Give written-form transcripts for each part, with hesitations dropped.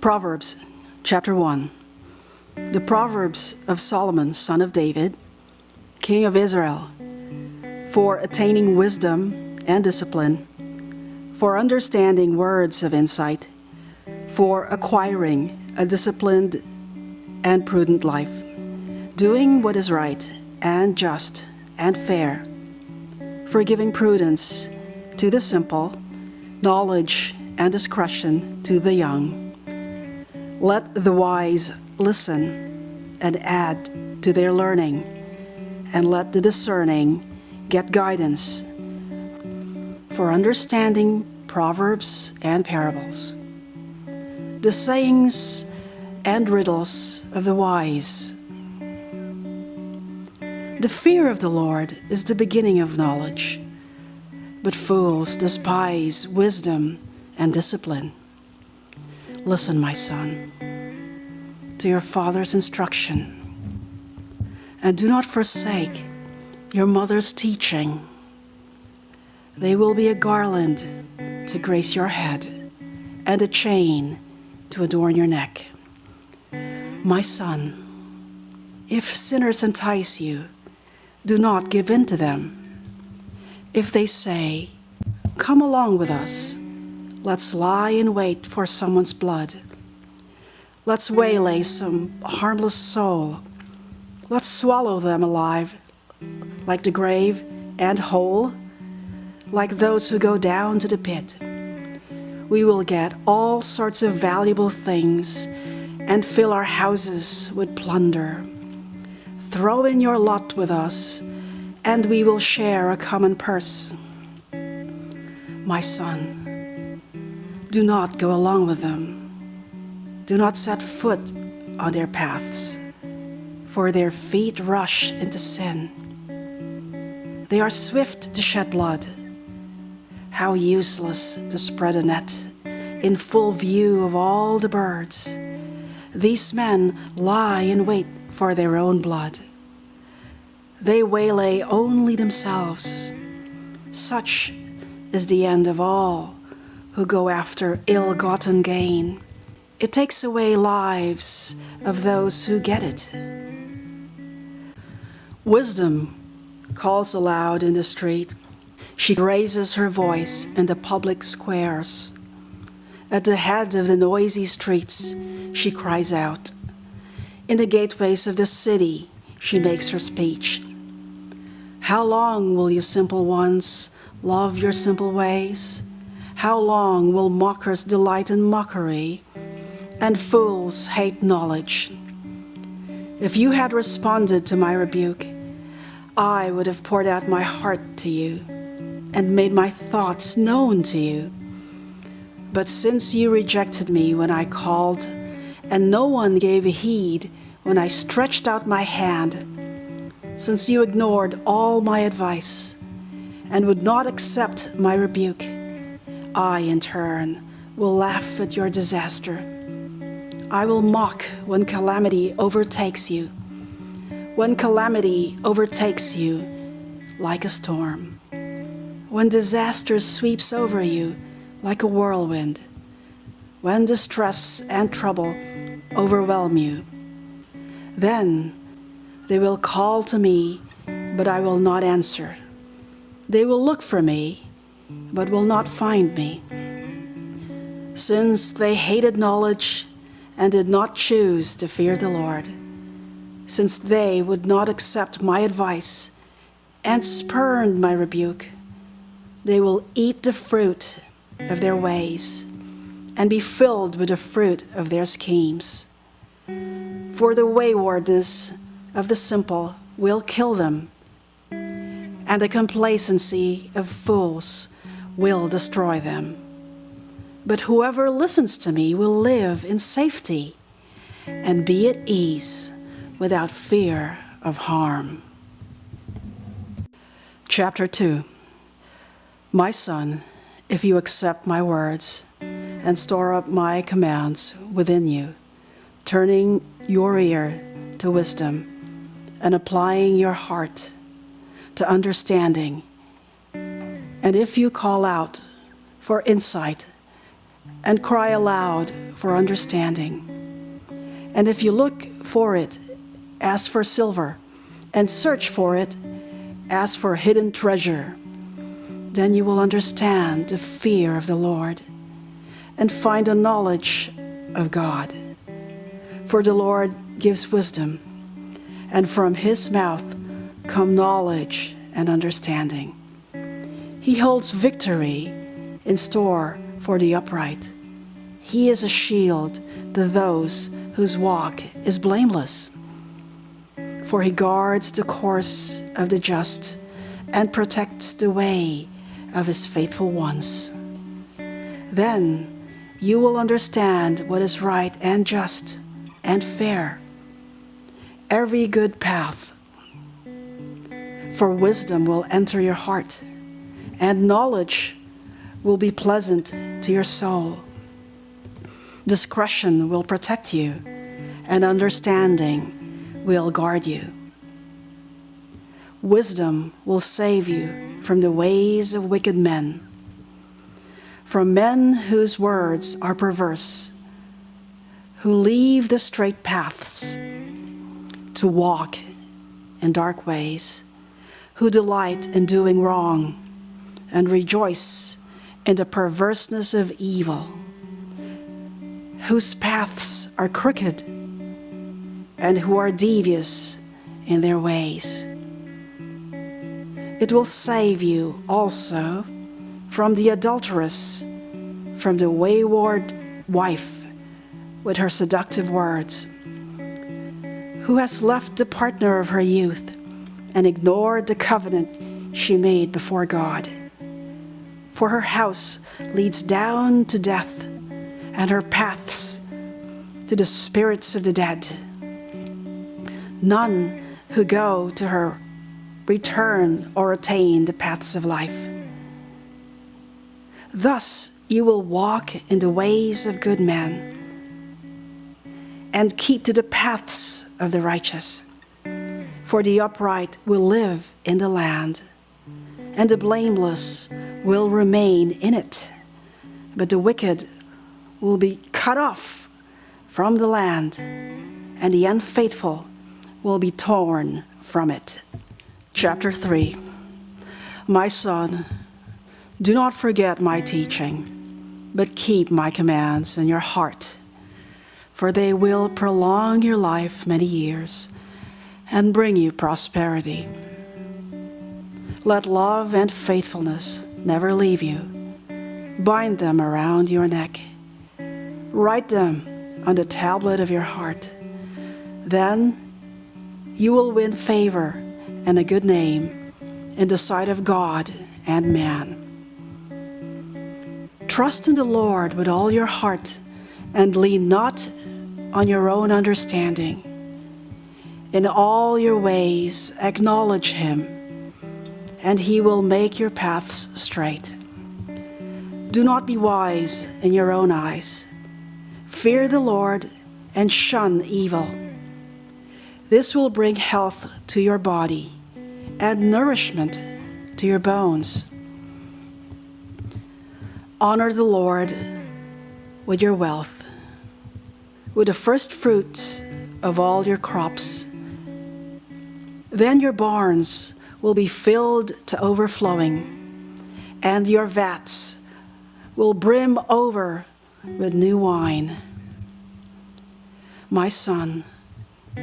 Proverbs, chapter 1. The Proverbs of Solomon, son of David, king of Israel, for attaining wisdom and discipline, for understanding words of insight, for acquiring a disciplined and prudent life, doing what is right and just and fair, for giving prudence to the simple, knowledge and discretion to the young. Let the wise listen and add to their learning, and let the discerning get guidance, for understanding proverbs and parables, the sayings and riddles of the wise. The fear of the Lord is the beginning of knowledge, but fools despise wisdom and discipline. Listen, my son, to your father's instruction, and do not forsake your mother's teaching. They will be a garland to grace your head and a chain to adorn your neck. My son, if sinners entice you, do not give in to them. If they say, "Come along with us, let's lie in wait for someone's blood. Let's waylay some harmless soul. Let's swallow them alive, like the grave, and whole, like those who go down to the pit. We will get all sorts of valuable things and fill our houses with plunder. Throw in your lot with us, and we will share a common purse." My son, do not go along with them. Do not set foot on their paths, for their feet rush into sin. They are swift to shed blood. How useless to spread a net in full view of all the birds. These men lie in wait for their own blood. They waylay only themselves. Such is the end of all who go after ill-gotten gain. It takes away lives of those who get it. Wisdom calls aloud in the street. She raises her voice in the public squares. At the head of the noisy streets, she cries out. In the gateways of the city, she makes her speech. How long will you simple ones love your simple ways? How long will mockers delight in mockery, and fools hate knowledge? If you had responded to my rebuke, I would have poured out my heart to you and made my thoughts known to you. But since you rejected me when I called, and no one gave heed when I stretched out my hand, since you ignored all my advice and would not accept my rebuke, I, in turn, will laugh at your disaster. I will mock when calamity overtakes you. When calamity overtakes you like a storm. When disaster sweeps over you like a whirlwind. When distress and trouble overwhelm you. Then they will call to me, but I will not answer. They will look for me, but will not find me. Since they hated knowledge and did not choose to fear the Lord, since they would not accept my advice and spurned my rebuke, they will eat the fruit of their ways and be filled with the fruit of their schemes. For the waywardness of the simple will kill them, and the complacency of fools will destroy them. But whoever listens to me will live in safety and be at ease without fear of harm. Chapter 2. My son, if you accept my words and store up my commands within you, turning your ear to wisdom and applying your heart to understanding, and if you call out for insight and cry aloud for understanding. And if you look for it as for silver, and search for it as for hidden treasure, then you will understand the fear of the Lord and find a knowledge of God. For the Lord gives wisdom, and from his mouth come knowledge and understanding. He holds victory in store for the upright. He is a shield to those whose walk is blameless. For he guards the course of the just and protects the way of his faithful ones. Then you will understand what is right and just and fair, every good path. For wisdom will enter your heart, and knowledge will be pleasant to your soul. Discretion will protect you, and understanding will guard you. Wisdom will save you from the ways of wicked men, from men whose words are perverse, who leave the straight paths to walk in dark ways, who delight in doing wrong and rejoice in the perverseness of evil, whose paths are crooked and who are devious in their ways. It will save you also from the adulteress, from the wayward wife with her seductive words, who has left the partner of her youth and ignored the covenant she made before God. For her house leads down to death, and her paths to the spirits of the dead. None who go to her return or attain the paths of life. Thus you will walk in the ways of good men and keep to the paths of the righteous. For the upright will live in the land, and the blameless will remain in it. But the wicked will be cut off from the land, and the unfaithful will be torn from it. Chapter 3. My son, do not forget my teaching, but keep my commands in your heart, for they will prolong your life many years and bring you prosperity. Let love and faithfulness never leave you. Bind them around your neck. Write them on the tablet of your heart. Then you will win favor and a good name in the sight of God and man. Trust in the Lord with all your heart and lean not on your own understanding. In all your ways acknowledge him, and he will make your paths straight. Do not be wise in your own eyes. Fear the Lord and shun evil. This will bring health to your body and nourishment to your bones. Honor the Lord with your wealth, with the first fruits of all your crops. Then your barns will be filled to overflowing, and your vats will brim over with new wine. My son,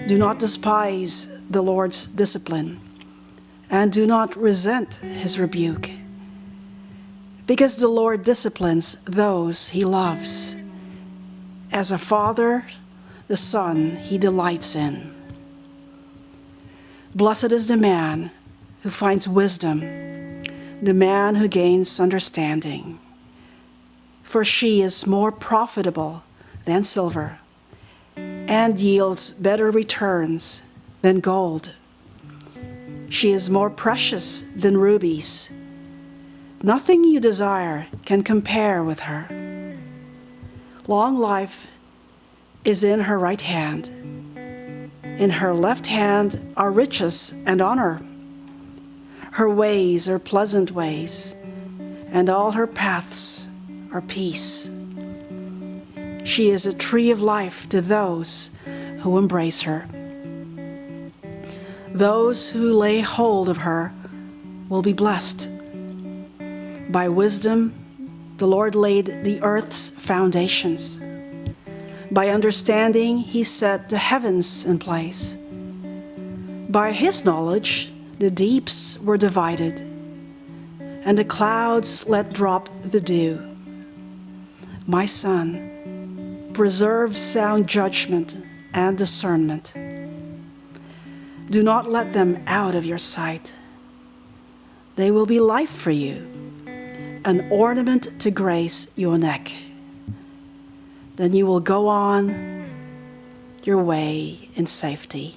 do not despise the Lord's discipline, and do not resent his rebuke, because the Lord disciplines those he loves. As a father, the son he delights in. Blessed is the man who finds wisdom, the man who gains understanding. For she is more profitable than silver, and yields better returns than gold. She is more precious than rubies. Nothing you desire can compare with her. Long life is in her right hand. In her left hand are riches and honor. Her ways are pleasant ways, and all her paths are peace. She is a tree of life to those who embrace her. Those who lay hold of her will be blessed. By wisdom, the Lord laid the earth's foundations. By understanding, he set the heavens in place. By his knowledge, the deeps were divided, and the clouds let drop the dew. My son, preserve sound judgment and discernment. Do not let them out of your sight. They will be life for you, an ornament to grace your neck. Then you will go on your way in safety,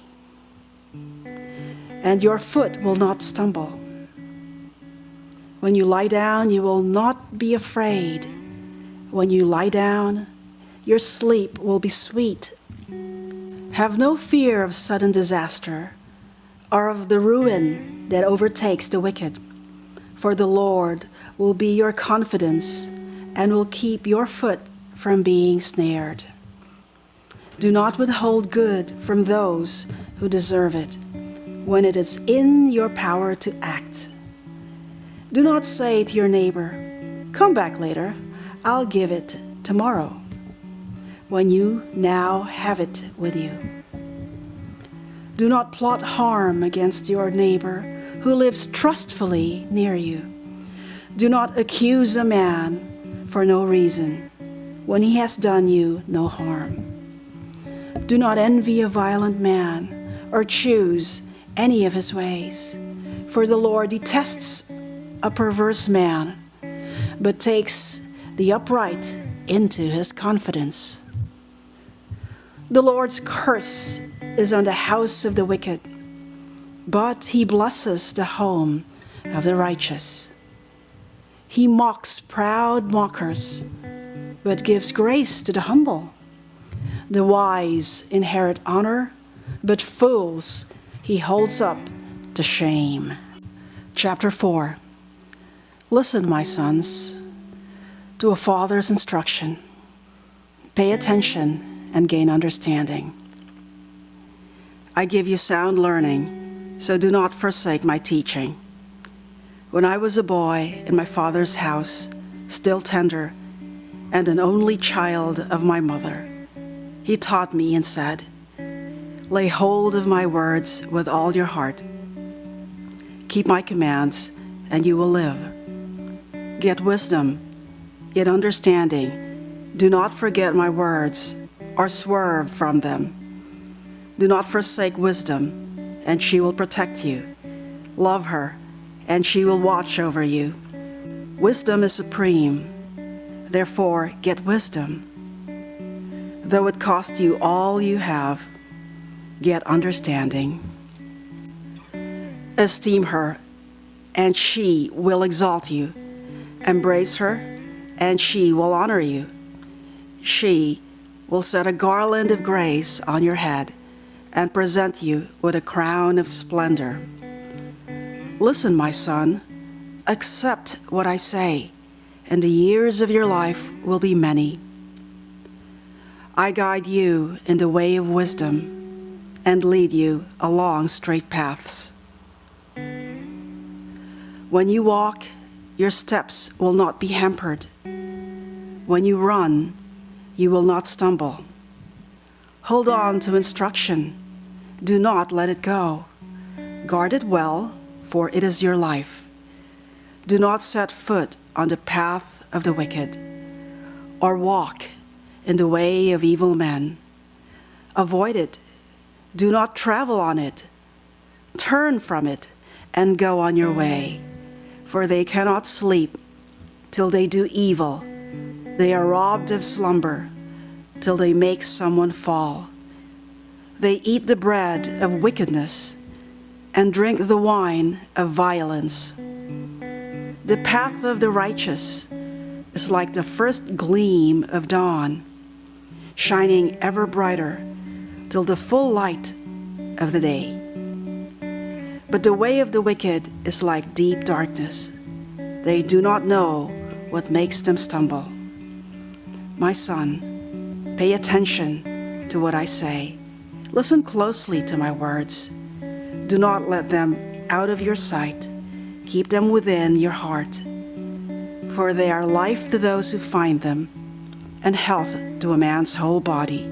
and your foot will not stumble. When you lie down, you will not be afraid. When you lie down, your sleep will be sweet. Have no fear of sudden disaster or of the ruin that overtakes the wicked, for the Lord will be your confidence and will keep your foot from being snared. Do not withhold good from those who deserve it when it is in your power to act. Do not say to your neighbor, "Come back later, I'll give it tomorrow," when you now have it with you. Do not plot harm against your neighbor who lives trustfully near you. Do not accuse a man for no reason when he has done you no harm. Do not envy a violent man or choose any of his ways, for the Lord detests a perverse man, but takes the upright into his confidence. The Lord's curse is on the house of the wicked, but he blesses the home of the righteous. He mocks proud mockers, but gives grace to the humble. The wise inherit honor, but fools he holds up to shame. Chapter 4. Listen, my sons, to a father's instruction. Pay attention and gain understanding. I give you sound learning, so do not forsake my teaching. When I was a boy in my father's house, still tender, and an only child of my mother, he taught me and said, "Lay hold of my words with all your heart. Keep my commands, and you will live. Get wisdom, get understanding. Do not forget my words or swerve from them. Do not forsake wisdom, and she will protect you. Love her, and she will watch over you. Wisdom is supreme, therefore get wisdom. Though it cost you all you have, get understanding. Esteem her, and she will exalt you. Embrace her, and she will honor you. She will set a garland of grace on your head and present you with a crown of splendor. Listen, my son, accept what I say, and the years of your life will be many. I guide you in the way of wisdom and lead you along straight paths. When you walk, your steps will not be hampered. When you run, you will not stumble. Hold on to instruction. Do not let it go. Guard it well, for it is your life. Do not set foot on the path of the wicked, or walk in the way of evil men. Avoid it. Do not travel on it. Turn from it and go on your way, for they cannot sleep till they do evil. They are robbed of slumber till they make someone fall. They eat the bread of wickedness and drink the wine of violence. The path of the righteous is like the first gleam of dawn, shining ever brighter till the full light of the day. But the way of the wicked is like deep darkness. They do not know what makes them stumble. My son, Pay attention to what I say. Listen closely to my words. Do not let them out of your sight. Keep them within your heart. For they are life to those who find them, and health to a man's whole body.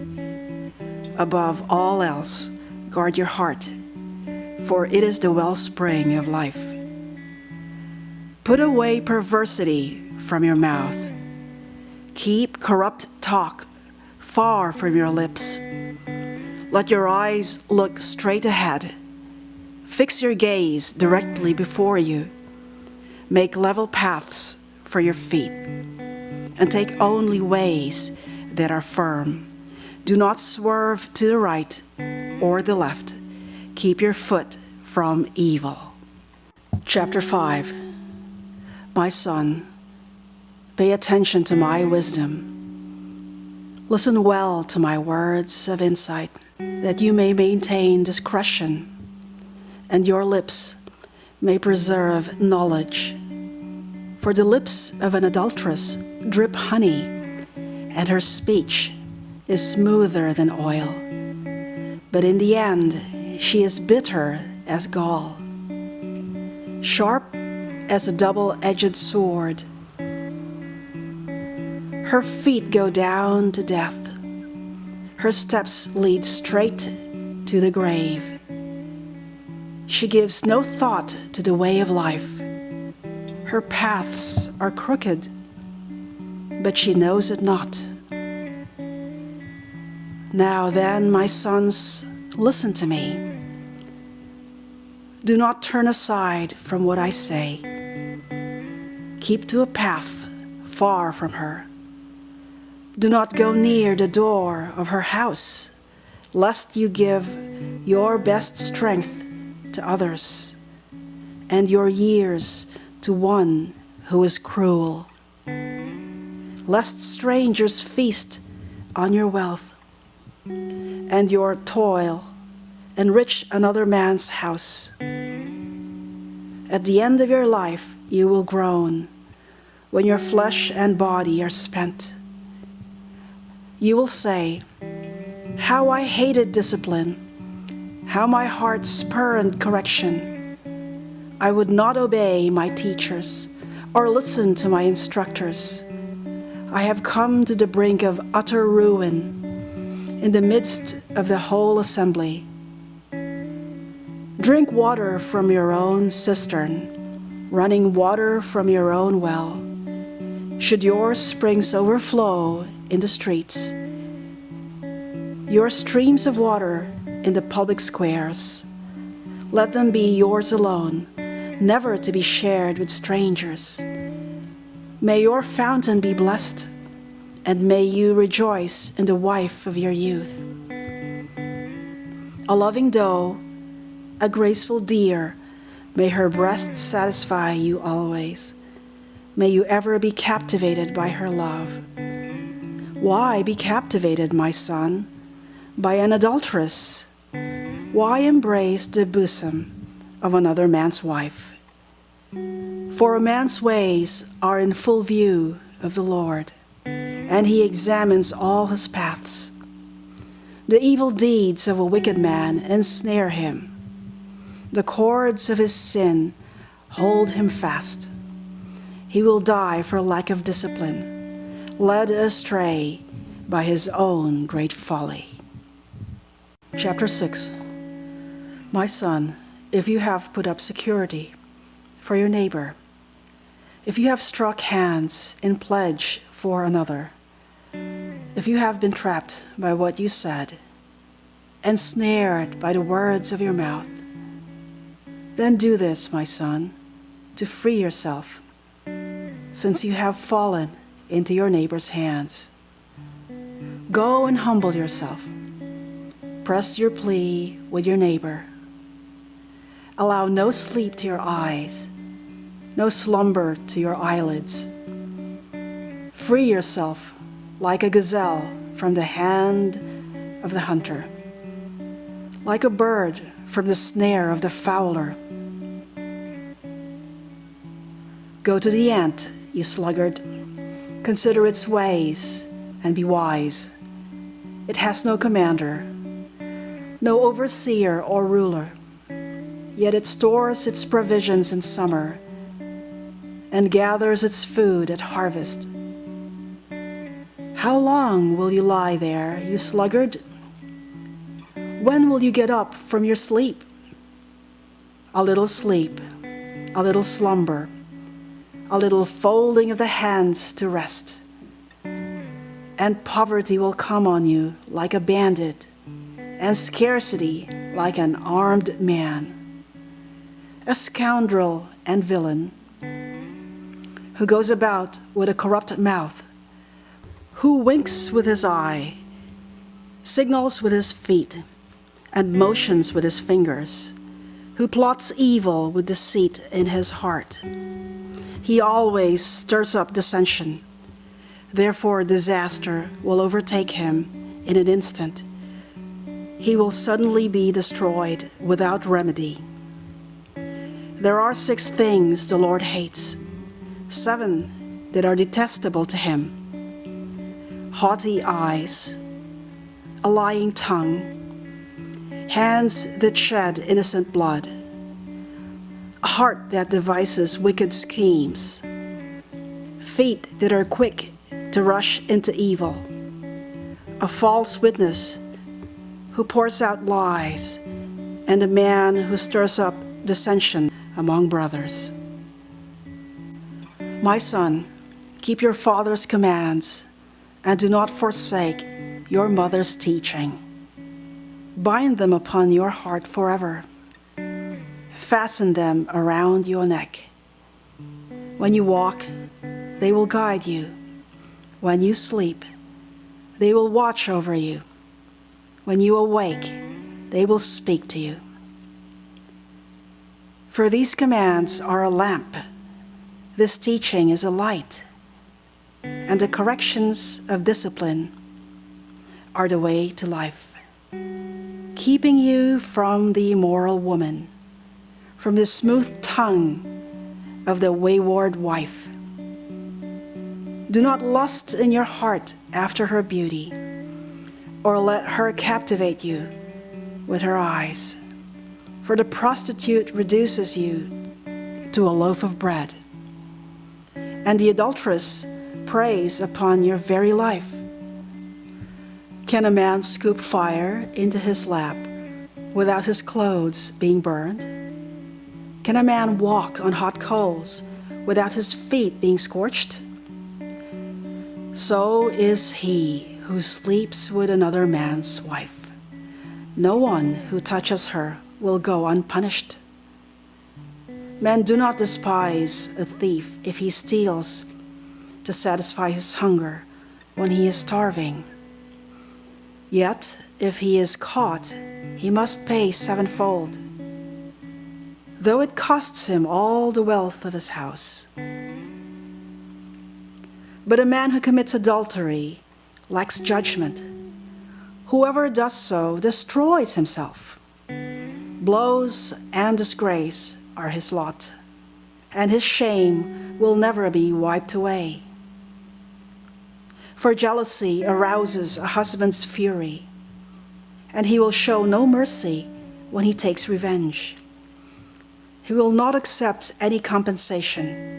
Above all else, guard your heart, for it is the wellspring of life. Put away perversity from your mouth. Keep corrupt talk far from your lips. Let your eyes look straight ahead. Fix your gaze directly before you. Make level paths for your feet, and take only ways that are firm. Do not swerve to the right or the left. Keep your foot from evil. Chapter 5. My son, pay attention to my wisdom. Listen well to my words of insight, that you may maintain discretion, and your lips may preserve knowledge. For the lips of an adulteress drip honey, and her speech is smoother than oil. But in the end, she is bitter as gall, sharp as a double-edged sword. Her feet go down to death. Her steps lead straight to the grave. She gives no thought to the way of life. Her paths are crooked, but she knows it not. Now then, my sons, listen to me. Do not turn aside from what I say. Keep to a path far from her. Do not go near the door of her house, lest you give your best strength to others, and your years to one who is cruel. Lest strangers feast on your wealth, and your toil enrich another man's house. At the end of your life you will groan, when your flesh and body are spent. You will say, "How I hated discipline, how my heart spurned correction. I would not obey my teachers or listen to my instructors. I have come to the brink of utter ruin, in the midst of the whole assembly. Drink water from your own cistern, running water from your own well. Should your springs overflow in the streets, your streams of water in the public squares, let them be yours alone, never to be shared with strangers. May your fountain be blessed, and may you rejoice in the wife of your youth. A loving doe, a graceful deer, may her breast satisfy you always. May you ever be captivated by her love. Why be captivated, my son, by an adulteress? Why embrace the bosom of another man's wife? For a man's ways are in full view of the Lord, and he examines all his paths. The evil deeds of a wicked man ensnare him. The cords of his sin hold him fast. He will die for lack of discipline, led astray by his own great folly. Chapter 6. My son, if you have put up security for your neighbor, if you have struck hands in pledge for another, if you have been trapped by what you said, ensnared by the words of your mouth, then do this, my son, to free yourself, since you have fallen into your neighbor's hands. Go and humble yourself. Press your plea with your neighbor. Allow no sleep to your eyes, no slumber to your eyelids. Free yourself like a gazelle from the hand of the hunter, like a bird from the snare of the fowler. Go to the ant, you sluggard. Consider its ways and be wise. It has no commander, no overseer or ruler, yet it stores its provisions in summer and gathers its food at harvest. How long will you lie there, you sluggard? When will you get up from your sleep? A little sleep, a little slumber, a little folding of the hands to rest, and poverty will come on you like a bandit, and scarcity like an armed man, a scoundrel and villain, who goes about with a corrupt mouth, who winks with his eye, signals with his feet, and motions with his fingers, who plots evil with deceit in his heart. He always stirs up dissension. Therefore disaster will overtake him in an instant. He will suddenly be destroyed without remedy. There are 6 things the Lord hates, 7 that are detestable to him: haughty eyes, a lying tongue, hands that shed innocent blood, a heart that devises wicked schemes, feet that are quick to rush into evil, a false witness who pours out lies, and a man who stirs up dissension among brothers. My son, keep your father's commands, and do not forsake your mother's teaching. Bind them upon your heart forever. Fasten them around your neck. When you walk, they will guide you. When you sleep, they will watch over you. When you awake, they will speak to you. For these commands are a lamp. This teaching is a light. And the corrections of discipline are the way to life, keeping you from the immoral woman, from the smooth tongue of the wayward wife. Do not lust in your heart after her beauty, or let her captivate you with her eyes. For the prostitute reduces you to a loaf of bread, and the adulteress preys upon your very life. Can a man scoop fire into his lap without his clothes being burned? Can a man walk on hot coals without his feet being scorched? So is he who sleeps with another man's wife. No one who touches her will go unpunished. Men do not despise a thief if he steals to satisfy his hunger when he is starving. Yet, if he is caught, he must pay 7-fold, though it costs him all the wealth of his house. But a man who commits adultery lacks judgment. Whoever does so destroys himself. Blows and disgrace are his lot, and his shame will never be wiped away. For jealousy arouses a husband's fury, and he will show no mercy when he takes revenge. He will not accept any compensation.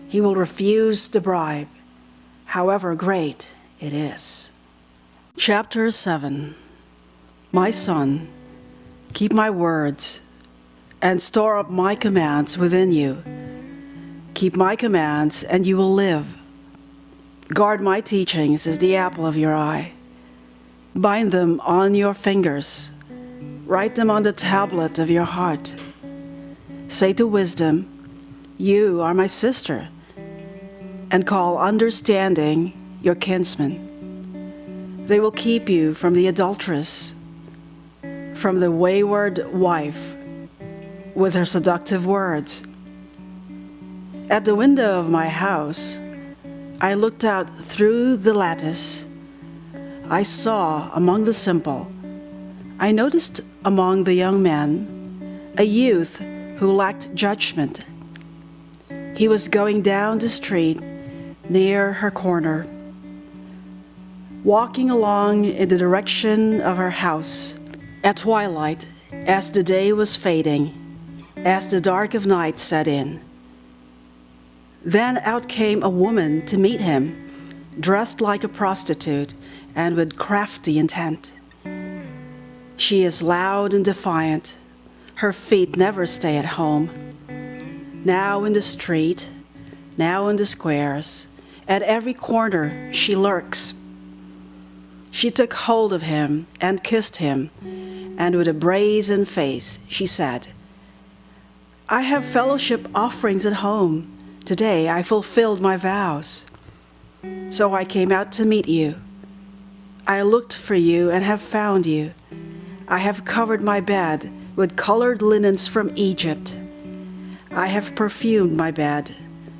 He will refuse the bribe, however great it is. Chapter 7. My son, keep my words and store up my commands within you. Keep my commands and you will live. Guard my teachings as the apple of your eye. Bind them on your fingers. Write them on the tablet of your heart. Say to wisdom, you are my sister, and call understanding your kinsman. They will keep you from the adulteress, from the wayward wife with her seductive words. At the window of my house, I looked out through the lattice. I saw among the simple, I noticed among the young men, a youth who lacked judgment. He was going down the street near her corner. walking along in the direction of her house. At twilight, as the day was fading, as the dark of night set in, then out came a woman to meet him, dressed like a prostitute and with crafty intent. She is loud and defiant. Her feet never stay at home. Now in the street, now in the squares, at every corner she lurks. She took hold of him and kissed him, and with a brazen face she said, "I have fellowship offerings at home. Today I fulfilled my vows. So I came out to meet you. I looked for you and have found you. I have covered my bed with colored linens from Egypt. I have perfumed my bed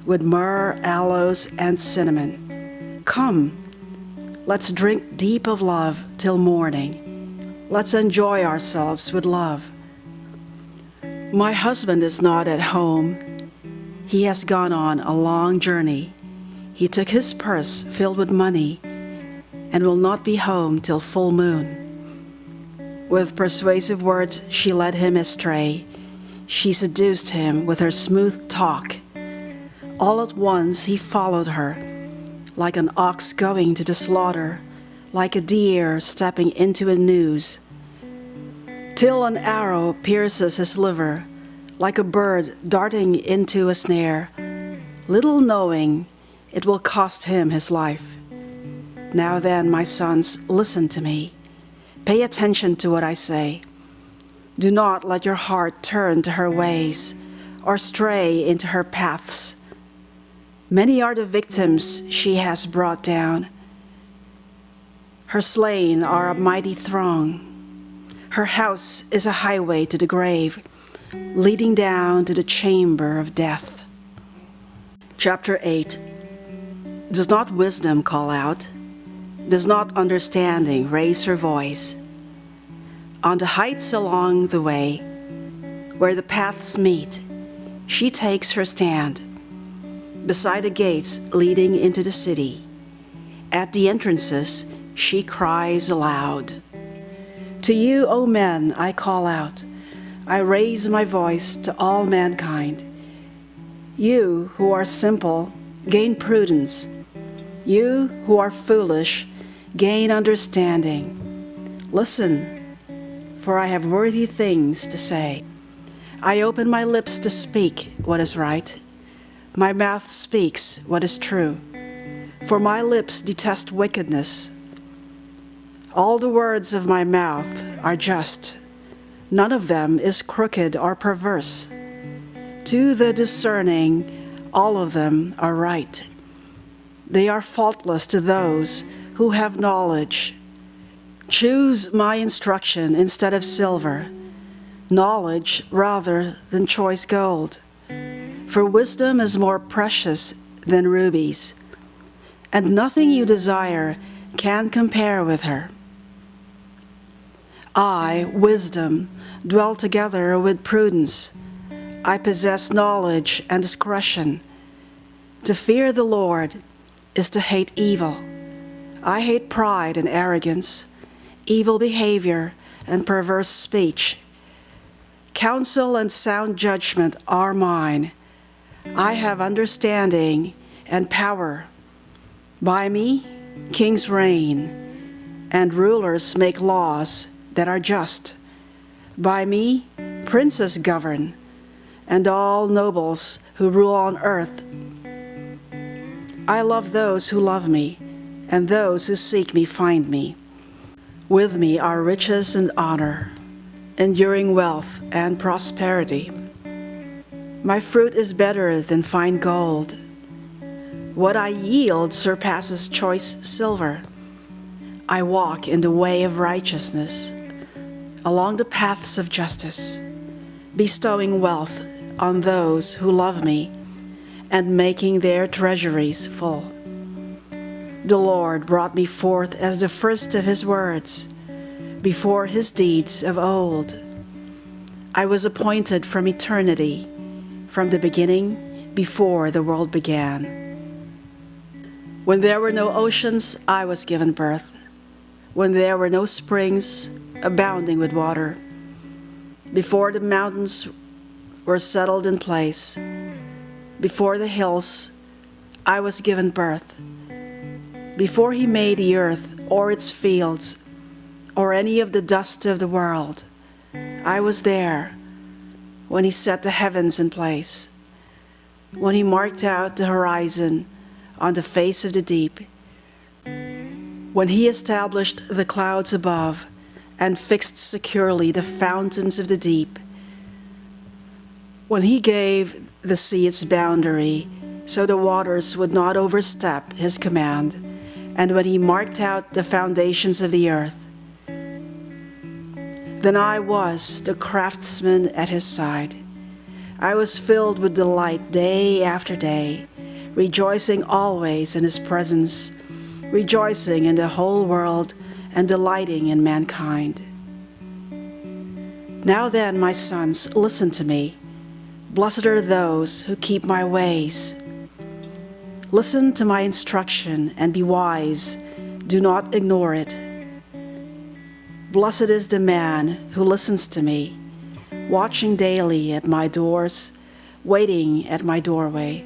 with myrrh, aloes, and cinnamon. Come, let's drink deep of love till morning. Let's enjoy ourselves with love. My husband is not at home. He has gone on a long journey. He took his purse filled with money and will not be home till full moon." With persuasive words she led him astray. She seduced him with her smooth talk. All at once he followed her, like an ox going to the slaughter, like a deer stepping into a noose, till an arrow pierces his liver, like a bird darting into a snare, little knowing it will cost him his life. Now then, my sons, listen to me. Pay attention to what I say. Do not let your heart turn to her ways or stray into her paths. Many are the victims she has brought down. Her slain are a mighty throng. Her house is a highway to the grave, leading down to the chamber of death. Chapter 8. Does not wisdom call out? Does not understanding raise her voice? On the heights along the way, where the paths meet, she takes her stand. Beside the gates leading into the city, at the entrances, she cries aloud. To you, O men, I call out. I raise my voice to all mankind. You who are simple, gain prudence. You who are foolish, gain understanding. Listen, for I have worthy things to say. I open my lips to speak what is right. My mouth speaks what is true. For my lips detest wickedness. All the words of my mouth are just. None of them is crooked or perverse. To the discerning, all of them are right. They are faultless to those who have knowledge. Choose my instruction instead of silver, knowledge rather than choice gold. For wisdom is more precious than rubies, and nothing you desire can compare with her. I, wisdom, dwell together with prudence. I possess knowledge and discretion. To fear the Lord is to hate evil. I hate pride and arrogance, evil behavior and perverse speech. Counsel and sound judgment are mine. I have understanding and power. By me, kings reign, and rulers make laws that are just. By me, princes govern, and all nobles who rule on earth. I love those who love me, and those who seek me find me. With me are riches and honor, enduring wealth and prosperity. My fruit is better than fine gold. What I yield surpasses choice silver. I walk in the way of righteousness, along the paths of justice, bestowing wealth on those who love me and making their treasuries full. The Lord brought me forth as the first of his words, before his deeds of old. I was appointed from eternity, from the beginning, before the world began. When there were no oceans, I was given birth. When there were no springs abounding with water. Before the mountains were settled in place, before the hills, I was given birth. Before he made the earth or its fields, or any of the dust of the world, I was there. When he set the heavens in place, when he marked out the horizon on the face of the deep, when he established the clouds above and fixed securely the fountains of the deep, when he gave the sea its boundary so the waters would not overstep his command, and when he marked out the foundations of the earth, then I was the craftsman at his side. I was filled with delight day after day, rejoicing always in his presence, rejoicing in the whole world and delighting in mankind. Now then, my sons, listen to me. Blessed are those who keep my ways. Listen to my instruction and be wise. Do not ignore it. Blessed is the man who listens to me, watching daily at my doors, waiting at my doorway.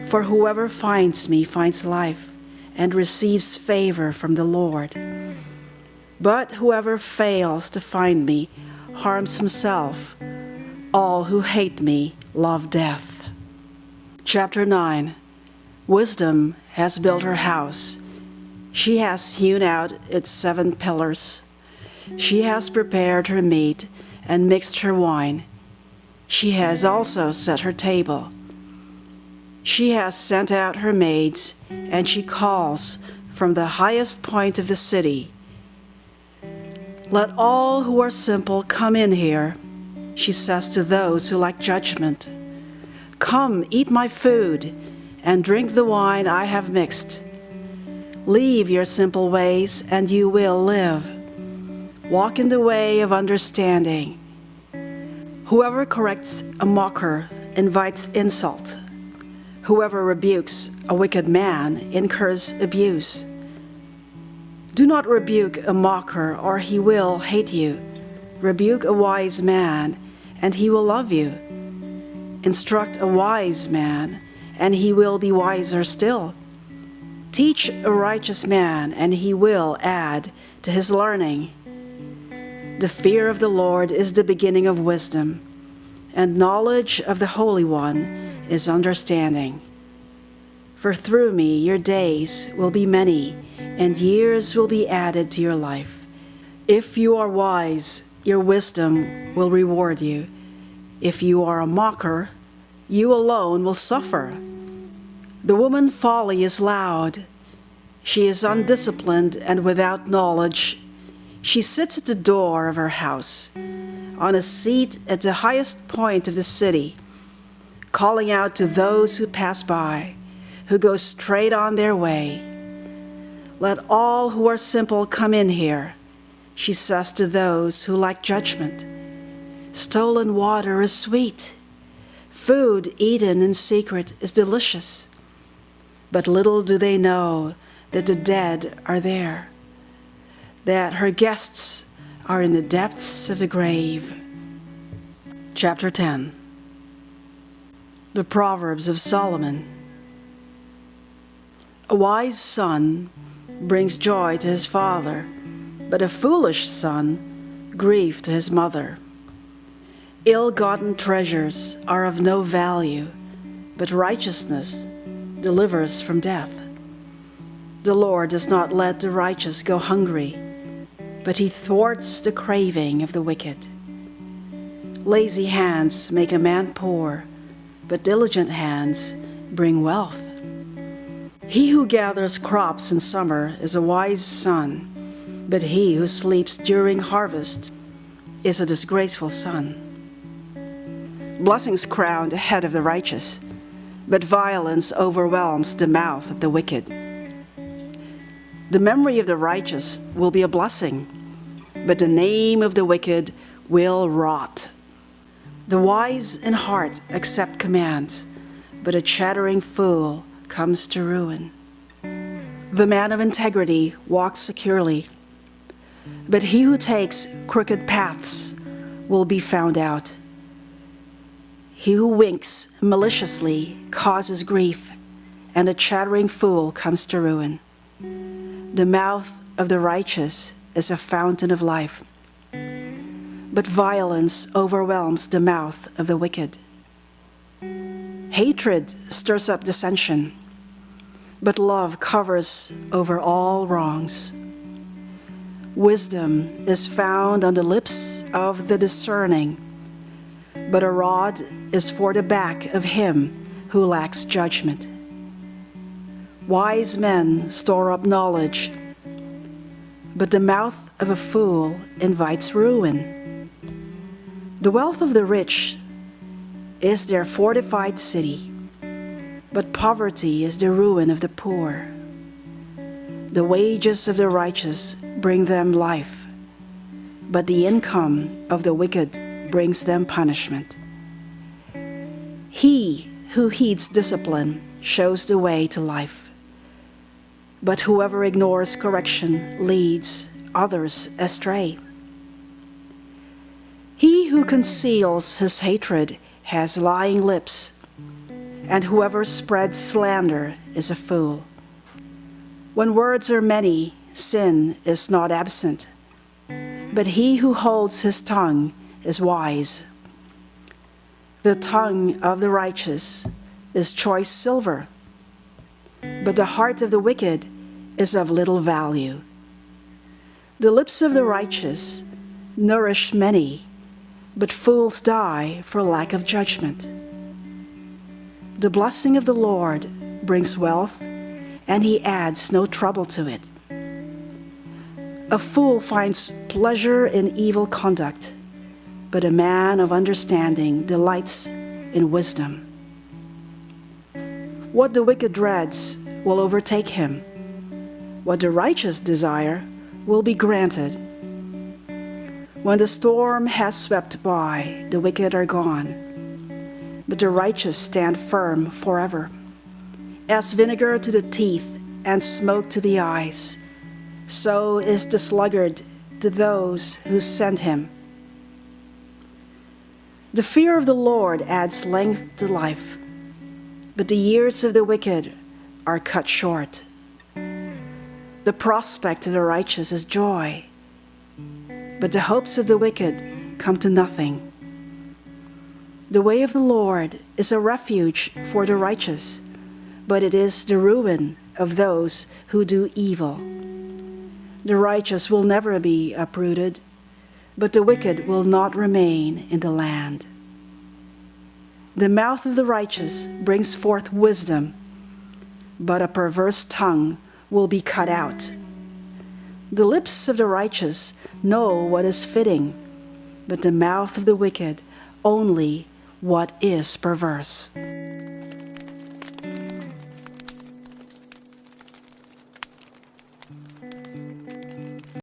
For whoever finds me finds life and receives favor from the Lord. But whoever fails to find me harms himself. All who hate me love death. Chapter 9. Wisdom has built her house. She has hewn out its 7 pillars. She has prepared her meat and mixed her wine. She has also set her table. She has sent out her maids, and she calls from the highest point of the city. Let all who are simple come in here, she says to those who lack judgment. Come, eat my food, and drink the wine I have mixed. Leave your simple ways, and you will live. Walk in the way of understanding. Whoever corrects a mocker invites insult. Whoever rebukes a wicked man incurs abuse. Do not rebuke a mocker, or he will hate you. Rebuke a wise man, and he will love you. Instruct a wise man, and he will be wiser still. Teach a righteous man, and he will add to his learning. The fear of the Lord is the beginning of wisdom, and knowledge of the Holy One is understanding. For through me your days will be many, and years will be added to your life. If you are wise, your wisdom will reward you. If you are a mocker, you alone will suffer. The woman folly is loud. She is undisciplined and without knowledge. She sits at the door of her house, on a seat at the highest point of the city, calling out to those who pass by, who go straight on their way. Let all who are simple come in here, she says to those who lack judgment. Stolen water is sweet. Food eaten in secret is delicious. But little do they know that the dead are there, that her guests are in the depths of the grave. Chapter 10. The Proverbs of Solomon. A wise son brings joy to his father, but a foolish son grief to his mother. Ill-gotten treasures are of no value, but righteousness delivers from death. The Lord does not let the righteous go hungry, but he thwarts the craving of the wicked. Lazy hands make a man poor, but diligent hands bring wealth. He who gathers crops in summer is a wise son, but he who sleeps during harvest is a disgraceful son. Blessings crown the head of the righteous, but violence overwhelms the mouth of the wicked. The memory of the righteous will be a blessing, but the name of the wicked will rot. The wise in heart accept commands, but a chattering fool comes to ruin. The man of integrity walks securely, but he who takes crooked paths will be found out. He who winks maliciously causes grief, and a chattering fool comes to ruin. The mouth of the righteous is a fountain of life, but violence overwhelms the mouth of the wicked. Hatred stirs up dissension, but love covers over all wrongs. Wisdom is found on the lips of the discerning, but a rod is for the back of him who lacks judgment. Wise men store up knowledge, but the mouth of a fool invites ruin. The wealth of the rich is their fortified city, but poverty is the ruin of the poor. The wages of the righteous bring them life, but the income of the wicked brings them punishment. He who heeds discipline shows the way to life, but whoever ignores correction leads others astray. He who conceals his hatred has lying lips, and whoever spreads slander is a fool. When words are many, sin is not absent, but he who holds his tongue is wise. The tongue of the righteous is choice silver, but the heart of the wicked is of little value. The lips of the righteous nourish many, but fools die for lack of judgment. The blessing of the Lord brings wealth, and he adds no trouble to it. A fool finds pleasure in evil conduct, but a man of understanding delights in wisdom. What the wicked dreads will overtake him. What the righteous desire will be granted. When the storm has swept by, the wicked are gone, but the righteous stand firm forever. As vinegar to the teeth and smoke to the eyes, so is the sluggard to those who send him. The fear of the Lord adds length to life, but the years of the wicked are cut short. The prospect of the righteous is joy, but the hopes of the wicked come to nothing. The way of the Lord is a refuge for the righteous, but it is the ruin of those who do evil. The righteous will never be uprooted, but the wicked will not remain in the land. The mouth of the righteous brings forth wisdom, but a perverse tongue will be cut out. The lips of the righteous know what is fitting, but the mouth of the wicked only what is perverse.